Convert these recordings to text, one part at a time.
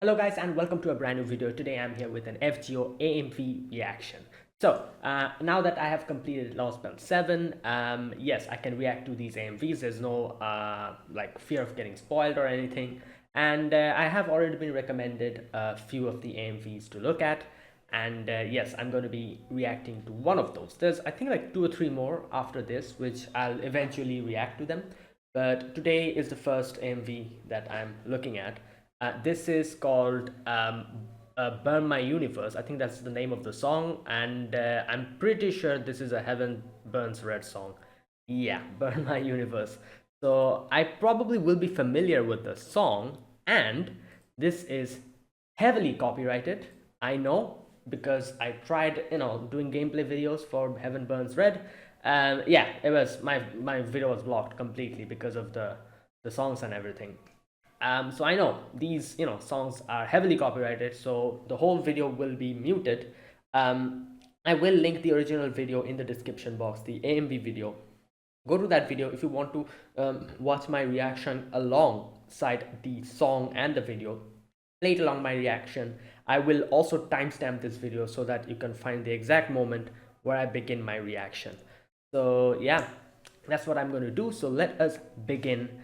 Hello guys and welcome to a brand new video. Today I'm here with an FGO AMV reaction. So now that I have completed Lostbelt 7, yes, I can react to these AMVs. There's no like fear of getting spoiled or anything. And I have already been recommended a few of the AMVs to look at. And yes, I'm going to be reacting to one of those. There's I think like 2 or 3 more after this, which I'll eventually react to them. But today is the first AMV that I'm looking at. This is called Burn My Universe. I think that's the name of the song, and I'm pretty sure this is a Heaven Burns Red song. Yeah, Burn My Universe. So I probably will be familiar with the song, and this is heavily copyrighted. I know because I tried, doing gameplay videos for Heaven Burns Red. Yeah, it was my video was blocked completely because of the songs and everything. So I know these songs are heavily copyrighted, so the whole video will be muted. I will link the original video in the description box, the AMV video. Go to that video if you want to watch my reaction alongside the song and the video. Play it along my reaction. I will also timestamp this video so that you can find the exact moment where I begin my reaction. So yeah, that's what I'm going to do. So let us begin.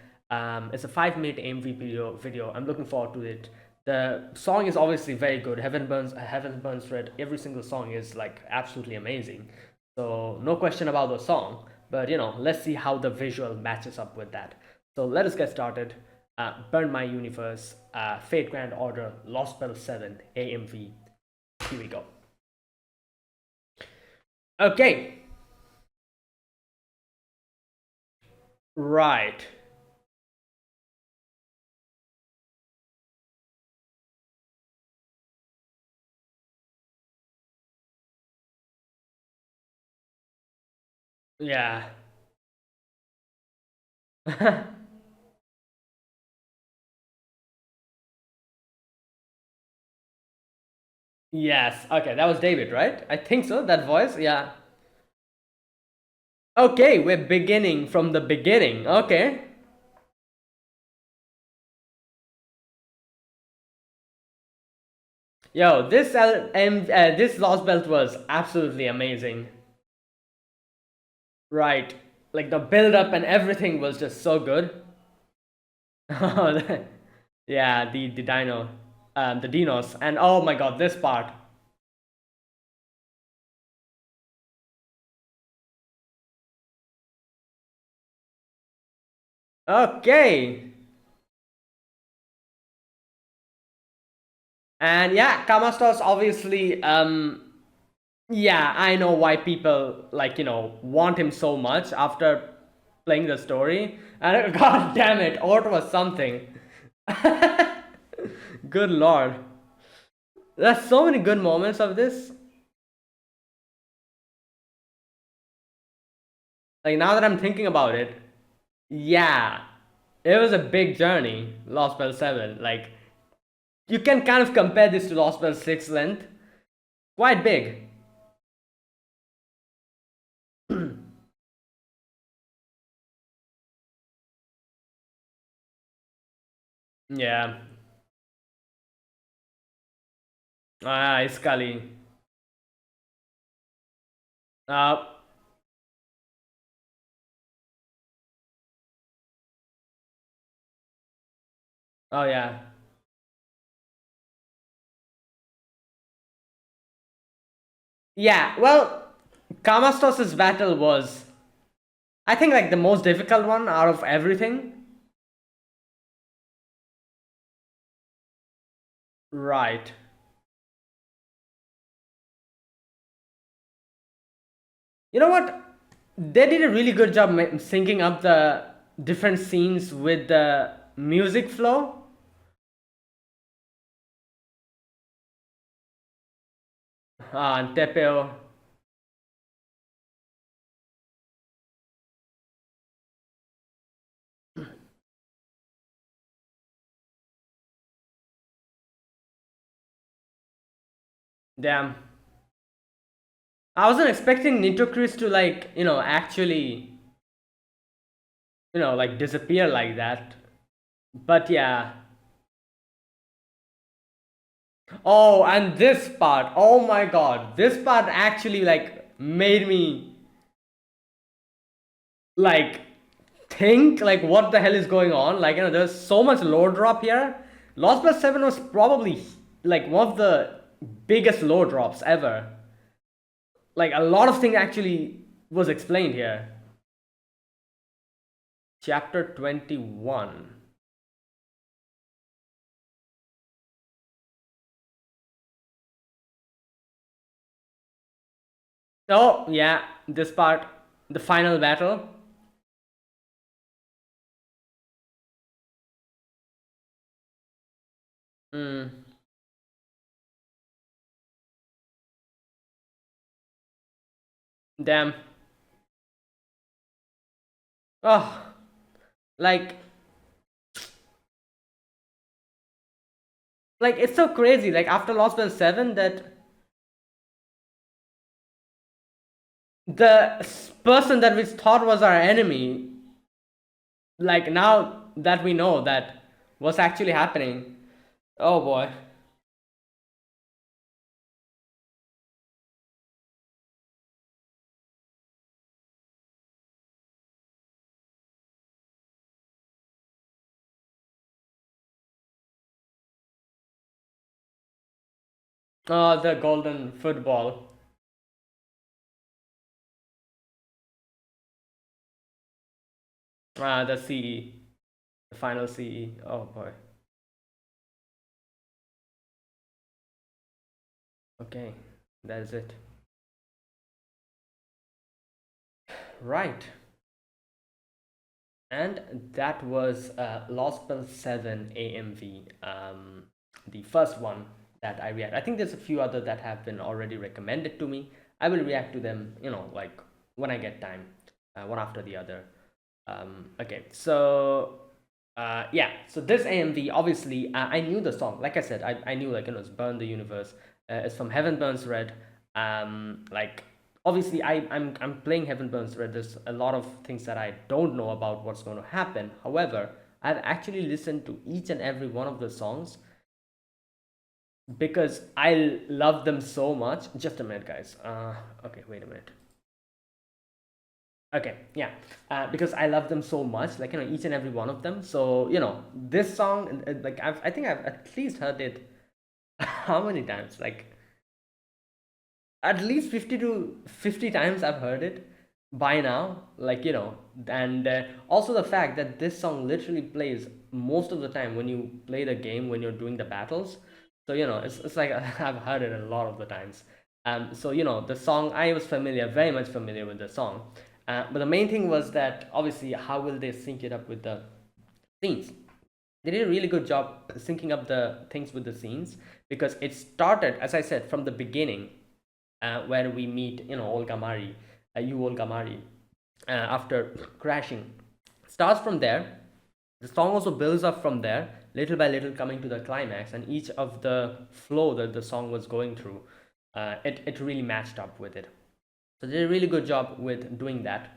It's a 5-minute AMV video. I'm looking forward to it. The song is obviously very good. Heaven Burns Red. Every single song is like absolutely amazing. So no question about the song. But let's see how the visual matches up with that. So let us get started. Burn My Universe, Fate Grand Order, Lostbelt 7 AMV. Here we go. Okay. Right. Yeah. Yes. Okay, that was David, right? I think so. That voice. Yeah. Okay, we're beginning from the beginning. Okay. Yo, this Lostbelt was absolutely amazing. Right. Like the build up and everything was just so good. Yeah, the the dinos, and oh my god, this part. Okay. And yeah, Kamastos obviously, yeah, I know why people like, want him so much after playing the story. And god damn it, Ort was something. Good lord. There's so many good moments of this. Like now that I'm thinking about it, yeah, it was a big journey, Lostbelt 7. Like, you can kind of compare this to Lostbelt 6 length. Quite big. Yeah. Ah, Scully. Uh, oh yeah. Yeah, well, Kamastos' battle was, I think, like the most difficult one out of everything. Right. You know what? They did a really good job syncing up the different scenes with the music flow. And Tepeo. Damn. I wasn't expecting Nito Chris to like, actually, like disappear like that. But yeah. Oh, and this part, oh my god, this part actually like made me like think like what the hell is going on. Like, there's so much low drop here. Lostbelt 7 was probably like one of the biggest low drops ever. Like, a lot of things actually was explained here. Chapter 21. Oh yeah, this part, the final battle. Hmm. Damn. Oh, like it's so crazy. Like, after Lost Belt 7, that the person that we thought was our enemy, like, now that we know that what's actually happening. Oh boy. Oh, the golden football. The CE, the final CE. Oh boy. Okay, that is it. Right. And that was Lostbelt 7 AMV, the first one that I react. I think there's a few other that have been already recommended to me. I will react to them, like when I get time, one after the other. Okay, so yeah, so this AMV, obviously, I knew the song. Like I said, I knew, like, it's Burn the Universe. It's from Heaven Burns Red. Like, obviously, I'm playing Heaven Burns Red. There's a lot of things that I don't know about what's going to happen. However, I've actually listened to each and every one of the songs because I love them so much. Just a minute, guys. Okay, wait a minute. Okay, yeah, because I love them so much, like, each and every one of them. So, this song, like, I think I've at least heard it how many times? Like, at least 50 to 50 times I've heard it by now. Like, and also the fact that this song literally plays most of the time when you play the game, when you're doing the battles. So, it's like I've heard it a lot of the times. So, the song, I was familiar, very much familiar with the song. But the main thing was that, obviously, how will they sync it up with the scenes? They did a really good job syncing up the things with the scenes, because it started, as I said, from the beginning, where we meet, Olga Mari, Olga Mari, after crashing. Starts from there. The song also builds up from there, little by little, coming to the climax, and each of the flow that the song was going through, it really matched up with it. So they did a really good job with doing that,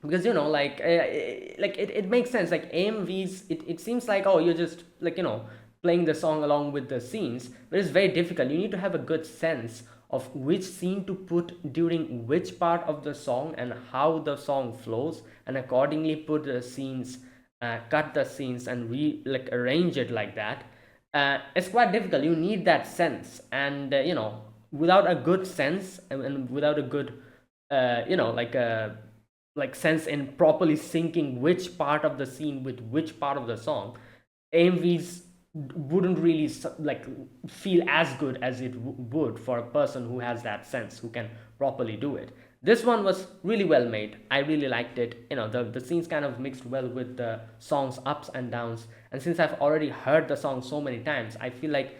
because, it makes sense. Like, AMVs, it seems like, oh, you're just, like, playing the song along with the scenes, but it's very difficult. You need to have a good sense of which scene to put during which part of the song, and how the song flows, and accordingly put the scenes, cut the scenes, and like, arrange it like that. It's quite difficult. You need that sense, and without a good sense, and without a good, like a, like, sense in properly syncing which part of the scene with which part of the song, AMVs wouldn't really, like, feel as good as it would for a person who has that sense, who can properly do it. This one was really well made. I really liked it. The scenes kind of mixed well with the song's ups and downs. And since I've already heard the song so many times, I feel like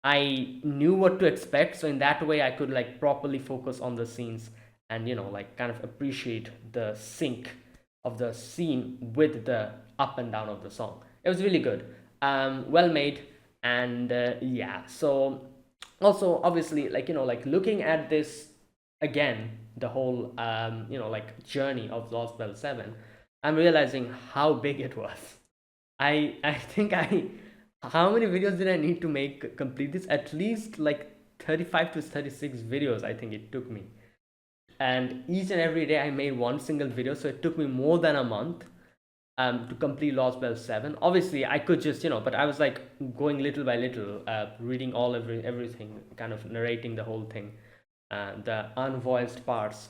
I knew what to expect. So in that way, I could, like, properly focus on the scenes, and, like, kind of appreciate the sync of the scene with the up and down of the song. It was really good, well made. And yeah, so also, obviously, like, like, looking at this again, the whole, like, journey of Lost Belt 7, I'm realizing how big it was. I think How many videos did I need to make complete this? At least like 35 to 36 videos, I think it took me. And each and every day I made one single video, so it took me more than a month to complete Lostbelt 7. Obviously, I could just, but I was like going little by little, reading everything, kind of narrating the whole thing, the unvoiced parts,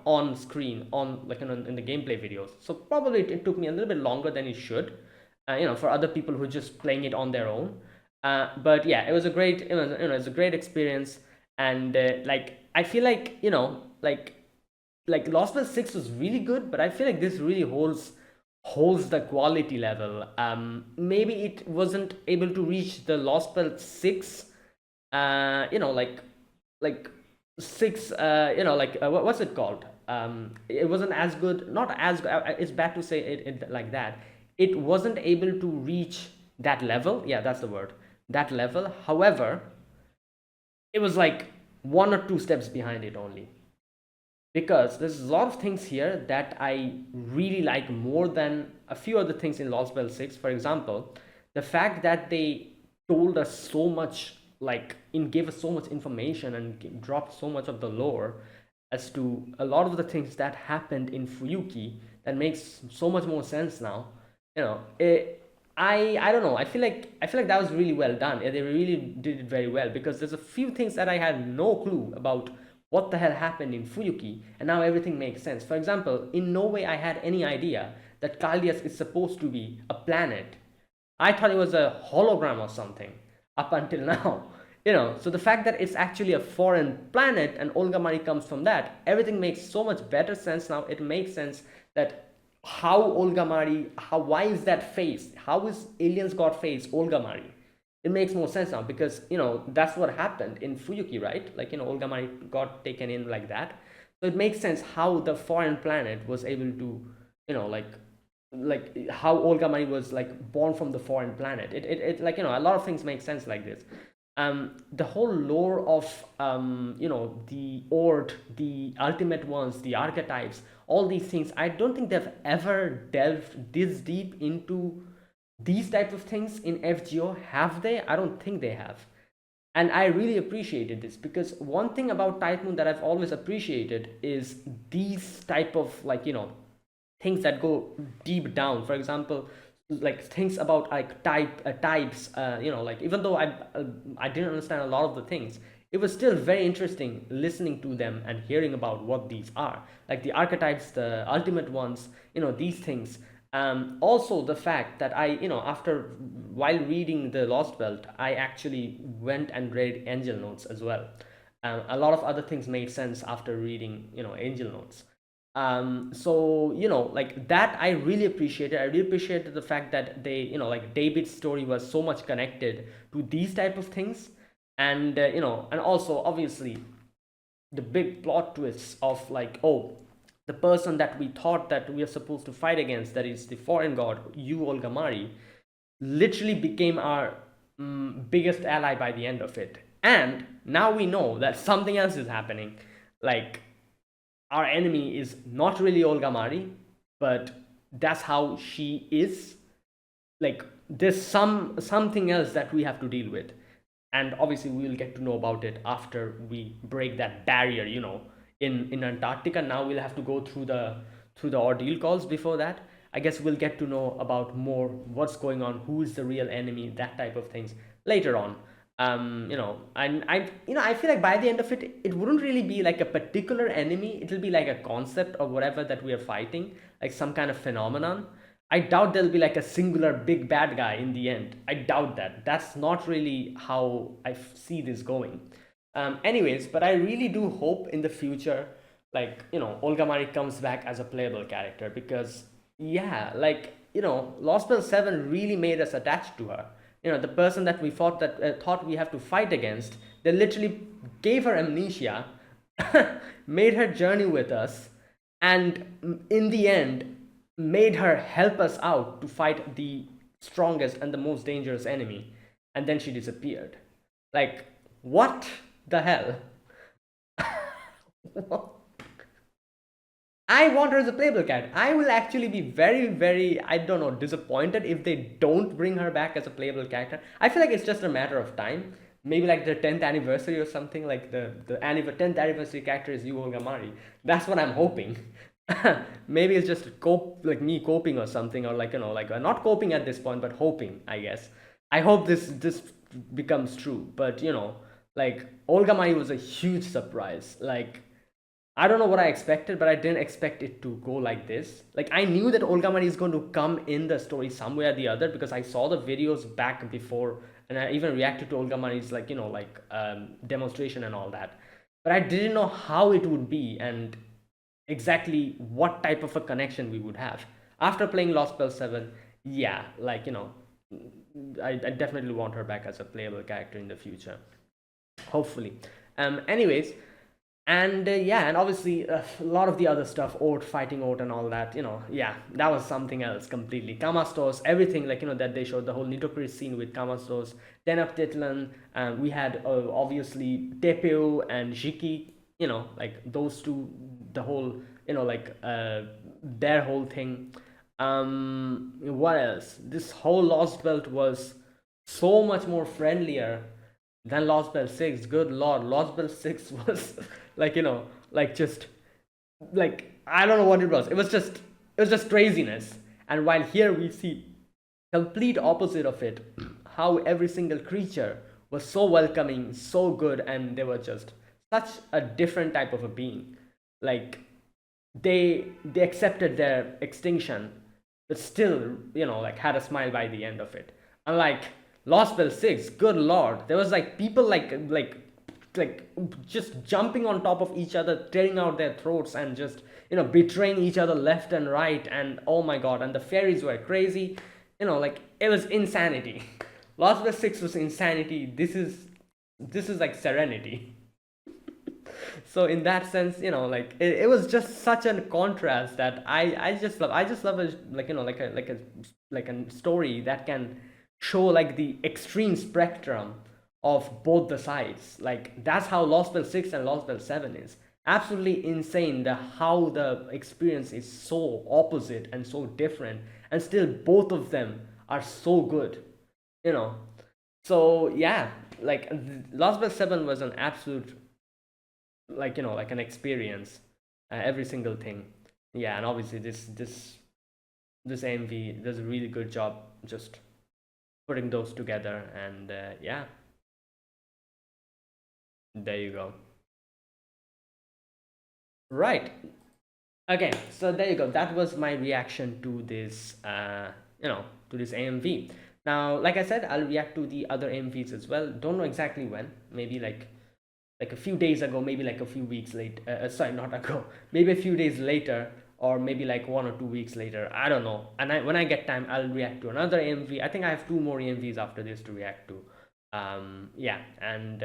on screen, in the gameplay videos. So probably it took me a little bit longer than it should, for other people who are just playing it on their own. But yeah, it was a great, it was a great experience, and like I feel like like Lost Belt 6 was really good, but I feel like this really holds the quality level. Maybe it wasn't able to reach the Lost Belt 6, like 6, what's it called? It wasn't as good, not as good. It's bad to say it like that. It wasn't able to reach that level. Yeah, that's the word. That level. However, it was like one or two steps behind it only, because there's a lot of things here that I really like more than a few other things in Lost Belt 6. For example, the fact that they told us so much, gave us so much information and dropped so much of the lore as to a lot of the things that happened in Fuyuki, that makes so much more sense now. I don't know. I feel like that was really well done. They really did it very well, because there's a few things that I had no clue about what the hell happened in Fuyuki, and now everything makes sense. For example, in no way I had any idea that Caldias is supposed to be a planet. I thought it was a hologram or something up until now. So the fact that it's actually a foreign planet and Olga Mari comes from that, everything makes so much better sense now. It makes sense that how Olga Mari, why is that face? How is Aliens God face Olga Mari? It makes more sense now, because that's what happened in Fuyuki, right? Like, Olga Mari got taken in like that. So it makes sense how the foreign planet was able to, like how Olga Mari was like born from the foreign planet. It like, a lot of things make sense like this. The whole lore of the Ord, the ultimate ones, the archetypes, all these things, I don't think they've ever delved this deep into these type of things in FGO. Have they? I don't think they have. And I really appreciated this, because one thing about Type Moon that I've always appreciated is these type of, things that go deep down. For example, like things about like types, like, even though I didn't understand a lot of the things, it was still very interesting listening to them and hearing about what these are, like the archetypes, the ultimate ones, these things. Also the fact that after, while reading the Lost Belt, I actually went and read Angel Notes as well. A lot of other things made sense after reading Angel Notes. So like that, I really appreciated. I really appreciated the fact that they, like David's story was so much connected to these type of things. And and also obviously the big plot twists of, like, oh, the person that we thought that we are supposed to fight against, that is the foreign god Yu Olga Mari, literally became our biggest ally by the end of it. And now we know that something else is happening. Like, our enemy is not really Olga Mari, but that's how she is. Like, there's something else that we have to deal with, and obviously we will get to know about it after we break that barrier. In Antarctica. Now we'll have to go through the ordeal calls. Before that, I guess we'll get to know about more what's going on, who is the real enemy, that type of things later on. And I feel like by the end of it, it wouldn't really be like a particular enemy. It'll be like a concept or whatever that we are fighting, like some kind of phenomenon. I doubt there'll be like a singular big bad guy in the end. I doubt that. That's not really how I see this going. Anyways, but I really do hope in the future, like, Olga Mari comes back as a playable character, because, yeah, like, Lost Belt 7 really made us attached to her. The person that we thought we have to fight against, they literally gave her amnesia, made her journey with us, and in the end, made her help us out to fight the strongest and the most dangerous enemy, and then she disappeared. Like, what the hell? I want her as a playable character. I will actually be very, very, I don't know, disappointed if they don't bring her back as a playable character. I feel like it's just a matter of time. Maybe like the 10th anniversary or something, like the 10th anniversary character is Yu Olga Mari. That's what I'm hoping. Maybe it's just like me coping or something, or like, like not coping at this point, but hoping, I guess. I hope this becomes true. But like Olga Mari was a huge surprise. Like, I don't know what I expected, but I didn't expect it to go like this. Like, I knew that Olga Mari is going to come in the story somewhere or the other, because I saw the videos back before, and I even reacted to Olga Mari's demonstration and all that. But I didn't know how it would be and exactly what type of a connection we would have. After playing Lostbelt 7, yeah, like, I definitely want her back as a playable character in the future. Hopefully. Anyways, and yeah, and obviously a lot of the other stuff, Oat fighting Oat and all that, yeah, that was something else completely. Kamastos, everything, like, that they showed, the whole Nidoqueen scene with Kamastos, Tenap Titlan, we had obviously Tepeo and Jiki, like those two, the whole, their whole thing. What else? This whole Lostbelt was so much more friendlier than Lostbelt 6. Good lord, Lostbelt 6 was like, like just like, I don't know what it was. It was just craziness. And while here we see complete opposite of it, how every single creature was so welcoming, so good, and they were just such a different type of a being. Like, they accepted their extinction, but still, like, had a smile by the end of it. Unlike Lostbelt 6, good lord, there was like people like just jumping on top of each other, tearing out their throats, and just betraying each other left and right. And oh my god, and the fairies were crazy. Like, it was insanity. Lostbelt 6 was insanity. This is like serenity. So in that sense, like, it was just such a contrast that I just love a, like a story that can show like the extreme spectrum of both the sides. Like, that's how Lostbelt 6 and Lostbelt 7 is. Absolutely insane, how the experience is so opposite and so different, and still both of them are so good. you know so yeah, like, Lostbelt 7 was an absolute, like an experience, every single thing. Yeah, and obviously this AMV does a really good job just putting those together. And yeah, there you go. Right. Okay, so there you go. That was my reaction to this, to this AMV. Now, like I said, I'll react to the other AMVs as well. Don't know exactly when. Maybe like a few days ago, maybe like a few weeks late. Sorry, not ago. Maybe a few days later, or maybe like 1 or 2 weeks later. I don't know. And when I get time, I'll react to another AMV. I think I have 2 more AMVs after this to react to. Yeah, and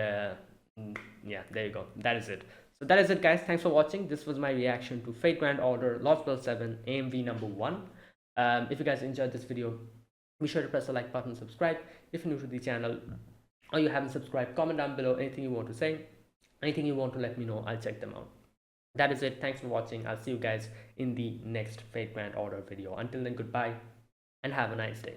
yeah, there you go. That is it. So that is it, guys. Thanks for watching. This was my reaction to Fate Grand Order Lostbelt 7 AMV number 1. If you guys enjoyed this video, be sure to press the like button, subscribe if you're new to the channel, or you haven't subscribed. Comment down below anything you want to say, anything you want to let me know. I'll check them out. That is it. Thanks for watching. I'll see you guys in the next Fate Grand Order video. Until then, goodbye and have a nice day.